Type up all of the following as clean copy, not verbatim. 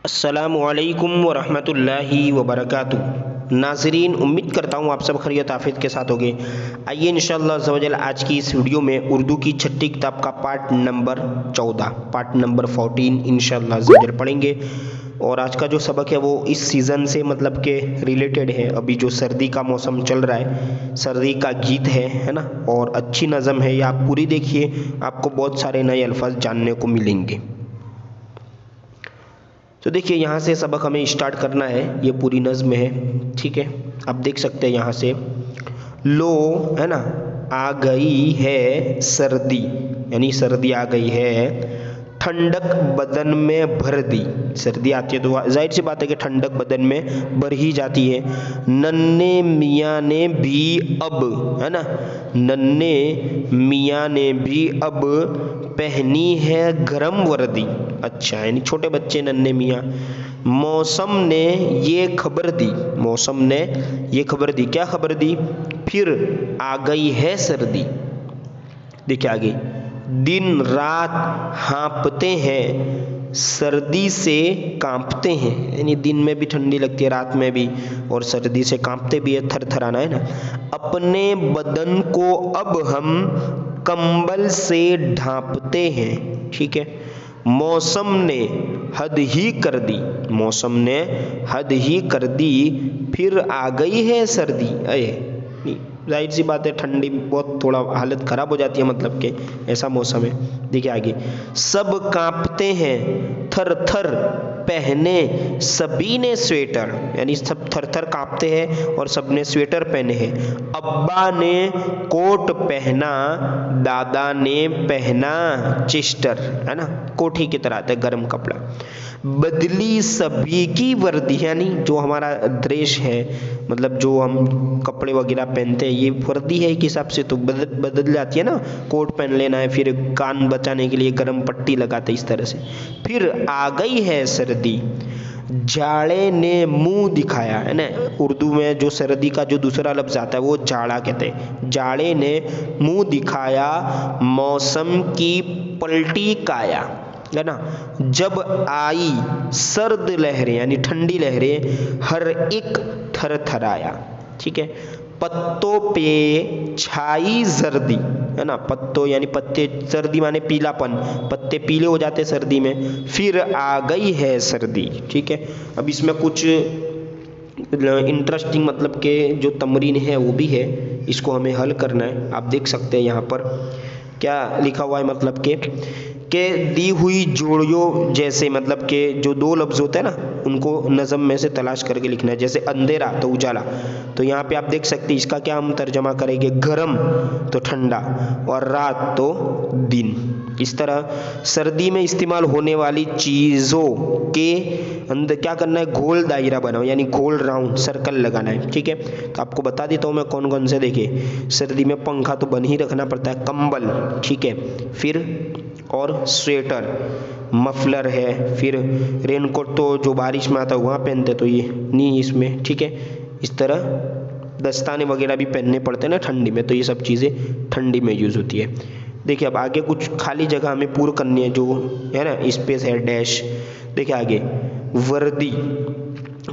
अस्सलामुअलैकुम वरहमतुल्लाहि वबरकातुहू। नाज़रीन, उम्मीद करता हूँ आप सब खैरियत आफियत के साथ होंगे। आइए इंशाअल्लाह अज़्ज़ा वजल आज की इस वीडियो में उर्दू की छठी किताब का पार्ट नंबर 14 पार्ट नंबर 14 इंशाअल्लाह अज़्ज़ा वजल पढ़ेंगे। और आज का जो सबक है वो इस सीज़न से मतलब के रिलेटेड है। अभी जो सर्दी का मौसम चल रहा है, सर्दी का गीत है ना, और अच्छी नज़म है। ये आप पूरी देखिए, आपको बहुत सारे नए अल्फाज जानने को मिलेंगे। तो देखिए, यहाँ से सबक हमें स्टार्ट करना है। ये पूरी नज़्म है, ठीक है। आप देख सकते हैं यहाँ से, लो है ना, आ गई है सर्दी, यानी सर्दी आ गई है। ठंडक बदन में भर दी, सर्दी आती है तो जाहिर सी बात है कि ठंडक बदन में भर ही जाती है। नन्हे मियाँ ने भी अब, है ना, नन्हे मियाँ ने भी अब पहनी है गरम वर्दी। अच्छा, यानी छोटे बच्चे नन्हे मियाँ। मौसम ने ये खबर दी, मौसम ने ये खबर दी, क्या खबर दी? फिर आ गई है सर्दी। देखिए आगे, दिन रात हाँपते हैं, सर्दी से कांपते हैं, यानी दिन में भी ठंडी लगती है, रात में भी, और सर्दी से कांपते भी है, थरथराना है ना। अपने बदन को अब हम कंबल से ढांपते हैं, ठीक है। मौसम ने हद ही कर दी, मौसम ने हद ही कर दी, फिर आ गई है सर्दी। अये जाहिर सी बात है, ठंडी बहुत थोड़ा हालत ख़राब हो जाती है, मतलब कि ऐसा मौसम है। देखिए आगे, सब कांपते हैं थर थर पहने सभी ने स्वेटर, यानी सब थर थर कांपते हैं और सब ने स्वेटर पहने हैं। अब्बा ने कोट पहना, दादा ने पहना चेस्टर, है ना, कोठी की तरह आता है गर्म कपड़ा। बदली सभी की वर्दी, यानी जो हमारा ड्रेस है, मतलब जो हम कपड़े वगैरह पहनते हैं, ये वर्दी है एक हिसाब से तो बदल जाती है ना। कोट पहन लेना है, फिर कान बचाने के लिए गर्म पट्टी लगाते इस तरह से। फिर आ गई है सर्दी, जाड़े ने मुंह दिखाया, है ना। उर्दू में जो सर्दी का जो दूसरा लफ्ज़ आता है वो जाड़ा कहते हैं। जाड़े ने मुंह दिखाया, मौसम की पलटी काया, है ना। जब आई सर्द लहरें, यानी ठंडी लहरें, हर एक थर थराया, ठीक है। पत्तों पे छाई जर्दी, है ना, पत्तों यानी पत्ते, सर्दी माने पीलापन, पत्ते पीले हो जाते सर्दी में। फिर आ गई है सर्दी, ठीक है। अब इसमें कुछ इंटरेस्टिंग मतलब के जो तमरीन है वो भी है, इसको हमें हल करना है। आप देख सकते हैं यहाँ पर क्या लिखा हुआ है, मतलब के दी हुई जोड़ियों जैसे, मतलब के जो दो लफ्ज़ होते हैं ना, उनको नज़म में से तलाश करके लिखना है। जैसे अंधेरा तो उजाला, तो यहाँ पे आप देख सकते हैं इसका क्या हम तर्जमा करेंगे, गरम तो ठंडा, और रात तो दिन। इस तरह सर्दी में इस्तेमाल होने वाली चीज़ों के अंदर क्या करना है, गोल दायरा बनाओ, यानी गोल राउंड सर्कल लगाना है, ठीक है। तो आपको बता देता हूँ मैं कौन कौन से। देखिए, सर्दी में पंखा तो बन ही रखना पड़ता है, कंबल, ठीक है, फिर और स्वेटर, मफलर है, फिर रेनकोट तो जो बारिश में आता है वहाँ पहनते, तो ये नहीं इसमें, ठीक है। इस तरह दस्ताने वगैरह भी पहनने पड़ते हैं ना ठंडी में, तो ये सब चीज़ें ठंडी में यूज़ होती है। देखिए अब आगे कुछ खाली जगह हमें पूर्ण करनी है, जो है ना स्पेस है, डैश। देखिए आगे, वर्दी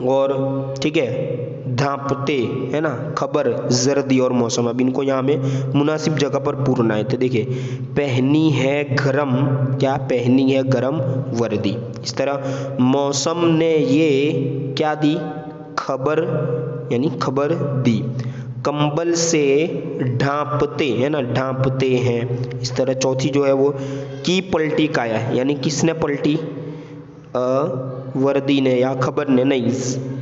और, ठीक है, ढांपते, है ना, खबर, जर्दी और मौसम। अब इनको यहाँ में मुनासिब जगह पर पूरना है। तो देखिए, पहनी है गरम, क्या पहनी है गरम वर्दी। इस तरह मौसम ने ये क्या दी, खबर, यानी खबर दी। कंबल से ढांपते, है ना, ढांपते हैं। इस तरह चौथी जो है वो, की पलटी काया, यानी किसने पलटी, वर्दी ने या खबर ने, नहीं,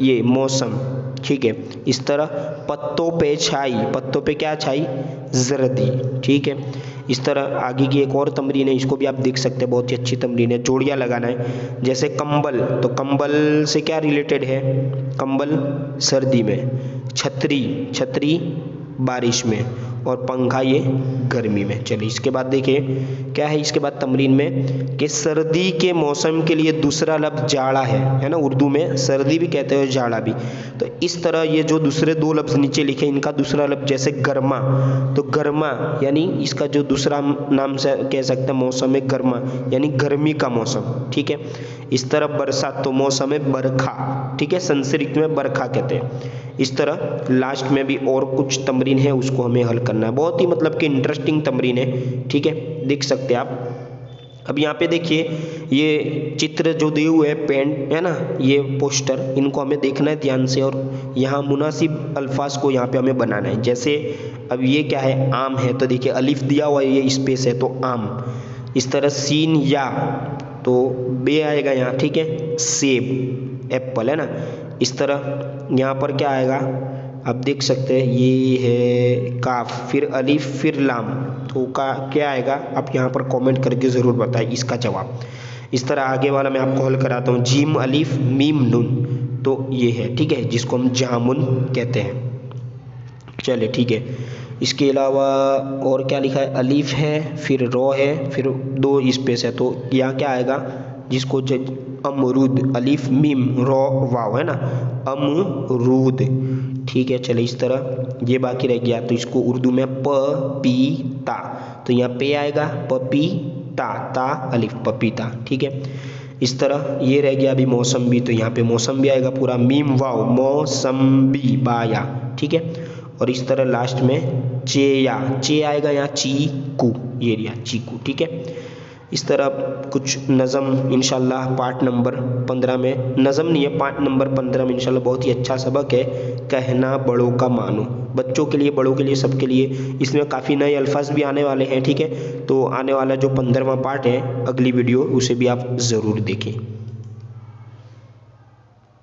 ये मौसम, ठीक है। इस तरह पत्तों पे छाई, पत्तों पे क्या छाई, जर्दी, ठीक है। इस तरह आगे की एक और तमरीन है, इसको भी आप देख सकते हैं, बहुत ही अच्छी तमरीन है, जोड़ियाँ लगाना है। जैसे कंबल, तो कंबल से क्या रिलेटेड है, कंबल सर्दी में, छतरी, छतरी बारिश में, और पंखा ये गर्मी में। चलिए इसके बाद देखिए क्या है, इसके बाद तमरीन में कि सर्दी के मौसम के लिए दूसरा लफ्ज़ जाड़ा है ना। उर्दू में सर्दी भी कहते हैं और जाड़ा भी। तो इस तरह ये जो दूसरे दो लफ्ज़ नीचे लिखे, इनका दूसरा लफ्ज़ जैसे गर्मा, तो गर्मा यानी इसका जो दूसरा नाम से कह सकते हैं मौसम है गर्मा, यानी गर्मी का मौसम, ठीक है। इस तरह बरसात तो मौसम है बरखा, ठीक है, संस्कृत में बरखा कहते हैं। इस तरह लास्ट में भी और कुछ तमरीन है, उसको हमें हल करना है। बहुत ही मतलब कि इंटरेस्टिंग तमरीन है, ठीक है, देख सकते हैं आप। अब यहाँ पे देखिए ये चित्र जो दिए हुए हैं, पेंट है ना, ये पोस्टर, इनको हमें देखना है ध्यान से और यहाँ मुनासिब अल्फाज को यहाँ पे हमें बनाना है। जैसे अब ये क्या है, आम है, तो देखिए अलिफ दिया हुआ है, ये स्पेस है तो आम। इस तरह सीन या तो बे आएगा यहाँ, ठीक है, सेब, एप्पल है ना। इस तरह यहाँ पर क्या आएगा, आप देख सकते हैं ये है काफ, फिर अलिफ, फिर लाम, तो का क्या आएगा, आप यहाँ पर कमेंट करके ज़रूर बताएं इसका जवाब। इस तरह आगे वाला मैं आपको हल कराता हूँ, जीम अलिफ मीम नून, तो ये है, ठीक है, जिसको हम जामुन कहते हैं। चलिए ठीक है, इसके अलावा और क्या लिखा है, अलिफ है, फिर रो है, फिर 2 स्पेस है, तो यहाँ क्या आएगा, जिसको अमरूद, अलिफ मीम रो वाव है ना, अमरूद, ठीक है। चलिए इस तरह ये बाकी रह गया, तो इसको उर्दू में पपीता, तो यहाँ पे आएगा पपीता, ता अलिफ, पपीता, ठीक है। इस तरह ये रह गया अभी मौसम्बी, तो यहाँ पे मौसम्बी आएगा पूरा, मीम वाव मौसम्बी, बाया, ठीक है। और इस तरह लास्ट में चेया, चे आएगा यहाँ, चीकू, ये रिया चीकू, ठीक है। इस तरह कुछ नज़म इंशाल्लाह पार्ट नंबर 15 में, नज़म नहीं है, पार्ट नंबर 15 में इंशाल्लाह बहुत ही अच्छा सबक है, कहना बड़ों का मानो, बच्चों के लिए, बड़ों के लिए, सबके लिए। इसमें काफ़ी नए अल्फाज भी आने वाले हैं, ठीक है। तो आने वाला जो 15वां पार्ट है, अगली वीडियो, उसे भी आप ज़रूर देखें।